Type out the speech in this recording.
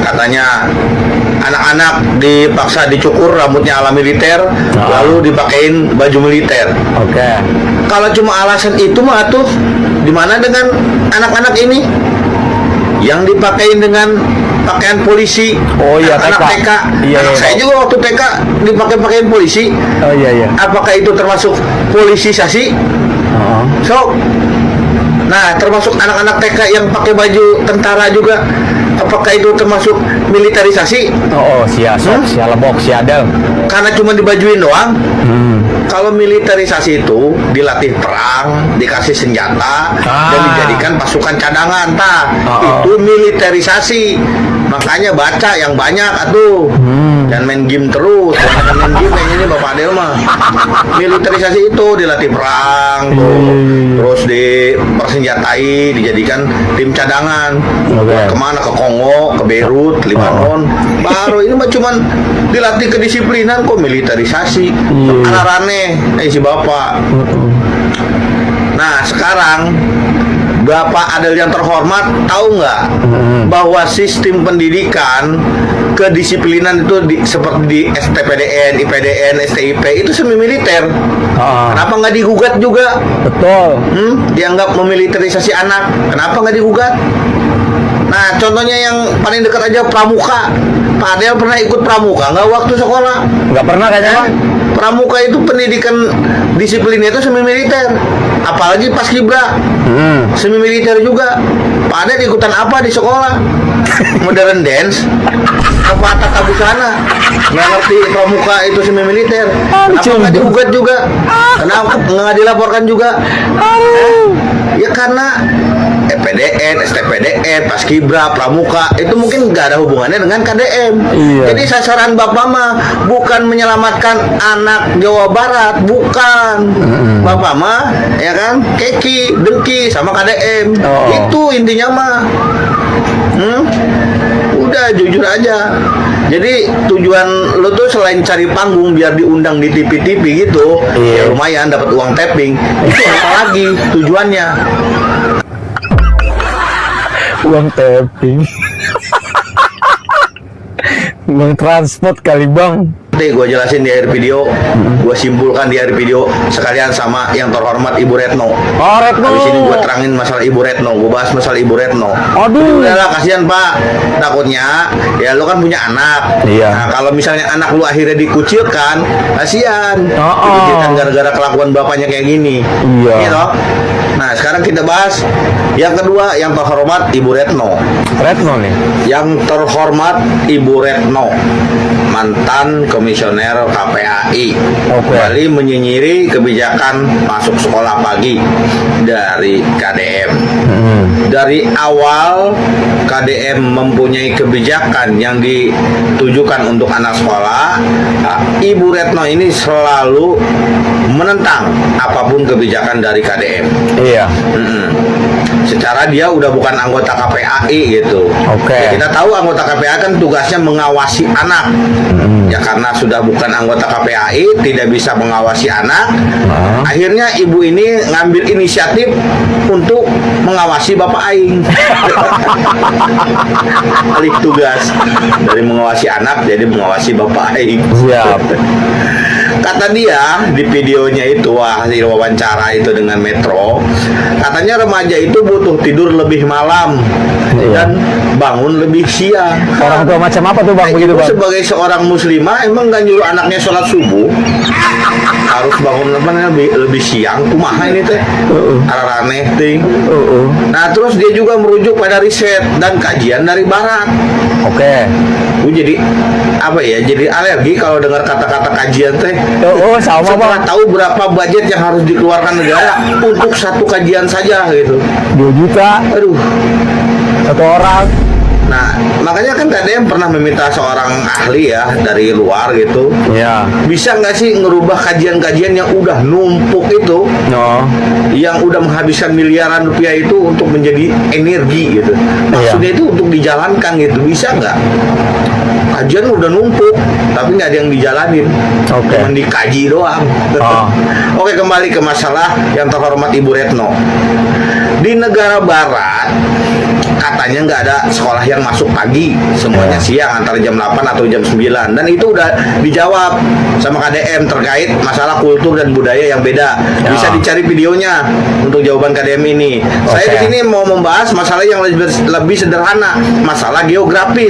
katanya anak-anak dipaksa dicukur rambutnya ala militer, lalu dipakein baju militer. Oke. Kalau cuma alasan itu mah tuh, dimana dengan anak-anak ini yang dipakein dengan pakaian polisi? Oh iya, anak TK. Iya, anak iya, saya juga waktu TK dipakai pakaian polisi. Oh iya. Apakah itu termasuk politisasi? So, nah termasuk anak-anak TK yang pakai baju tentara juga, apakah itu termasuk militerisasi? Sia lebok, sia adem. Karena cuma dibajuin doang. Kalau militerisasi itu dilatih perang, dikasih senjata, dan dijadikan pasukan cadangan, itu militerisasi. Makanya baca yang banyak atuh. Jangan main game terus. Jangan main game yang ini Bapak Adel mah. Militerisasi itu dilatih perang, terus dipersenjatai, dijadikan tim cadangan. Kemana? Ke Kongo, ke Beirut, Lebanon. Baru ini mah cuman dilatih kedisiplinan kok militerisasi. Aneh si Bapak. Nah sekarang Bapak Adel yang terhormat tahu nggak bahwa sistem pendidikan kedisiplinan itu seperti di STPDN, IPDN, STIP itu semi militer. Kenapa nggak digugat juga? Betul. Dianggap memiliterisasi anak. Kenapa nggak digugat? Nah contohnya yang paling dekat aja pramuka. Pak Adel pernah ikut pramuka nggak waktu sekolah? Nggak pernah kayaknya. Pramuka itu pendidikan disiplinnya itu semi militer, apalagi paskibra semi militer juga. Pak Adel ikutan apa di sekolah? Modern dance apa tata busana? Nggak ngerti pramuka itu semi militer. Kenapa nggak digugat juga? Kenapa nggak dilaporkan juga? Ya karena EPDN, STPDN, Paskibra, Pramuka itu mungkin nggak ada hubungannya dengan KDM. Jadi sasaran Bapak mah bukan menyelamatkan anak Jawa Barat, bukan. Bapak mah ya kan keki, dengki sama KDM. Itu intinya mah. Udah jujur aja. Jadi tujuan lo tuh selain cari panggung biar diundang di TV-TV gitu, ya lumayan dapat uang tapping. Itu apa lagi tujuannya? Uang tapping. Uang transport kali bang. Nanti gue jelasin di akhir video, gue simpulkan di akhir video sekalian sama yang terhormat Ibu Retno. Retno. Habis ini gue terangin masalah Ibu Retno, gue bahas masalah Ibu Retno. Aduh. Udahlah kasihan Pak, takutnya ya lo kan punya anak. Nah kalau misalnya anak lu akhirnya dikucilkan, kasihan. Dikucilkan gara-gara kelakuan bapaknya kayak gini. Gitu. Nah sekarang kita bahas yang kedua, yang terhormat Ibu Retno. Retno nih. Yang terhormat Ibu Retno, mantan komisioner KPAI, kembali menyinyiri kebijakan masuk sekolah pagi dari KDM. Dari awal KDM mempunyai kebijakan yang ditujukan untuk anak sekolah, Ibu Retno ini selalu menentang apapun kebijakan dari KDM. Secara dia udah bukan anggota KPAI gitu. Ya, kita tahu anggota KPAI kan tugasnya mengawasi anak. Ya karena sudah bukan anggota KPAI, tidak bisa mengawasi anak. Akhirnya ibu ini ngambil inisiatif untuk mengawasi Bapak Aing. Alih tugas dari mengawasi anak jadi mengawasi Bapak Aing. Siap. Kata dia di videonya itu, hasil wawancara itu dengan Metro, katanya remaja itu butuh tidur lebih malam dan bangun lebih siang. Orang tua macam apa tuh bang begitu bang? Sebagai seorang muslimah emang gak nyuruh anaknya sholat subuh harus bangun lebih siang, kumaha ini teh aneh ting. Nah terus dia juga merujuk pada riset dan kajian dari barat. Gue jadi apa ya, jadi alergi kalau dengar kata-kata kajian teh. Sama setelah tahu berapa budget yang harus dikeluarkan negara untuk satu kajian saja gitu, 2 juta. Aduh, satu orang. Nah, makanya kan KDM pernah meminta seorang ahli ya dari luar gitu. Bisa nggak sih ngerubah kajian-kajian yang udah numpuk itu, yang udah menghabiskan miliaran rupiah itu untuk menjadi energi gitu. Maksudnya itu untuk dijalankan gitu, bisa nggak? Kajian udah numpuk, tapi nggak ada yang dijalanin, cuma dikaji doang. Oke, kembali ke masalah yang terhormat Ibu Retno. Di negara Barat katanya nggak ada sekolah yang masuk pagi, semuanya siang antara jam 8 atau jam 9, dan itu udah dijawab sama KDM terkait masalah kultur dan budaya yang beda. Bisa dicari videonya untuk jawaban KDM ini. Saya di sini mau membahas masalah yang lebih sederhana, masalah geografis.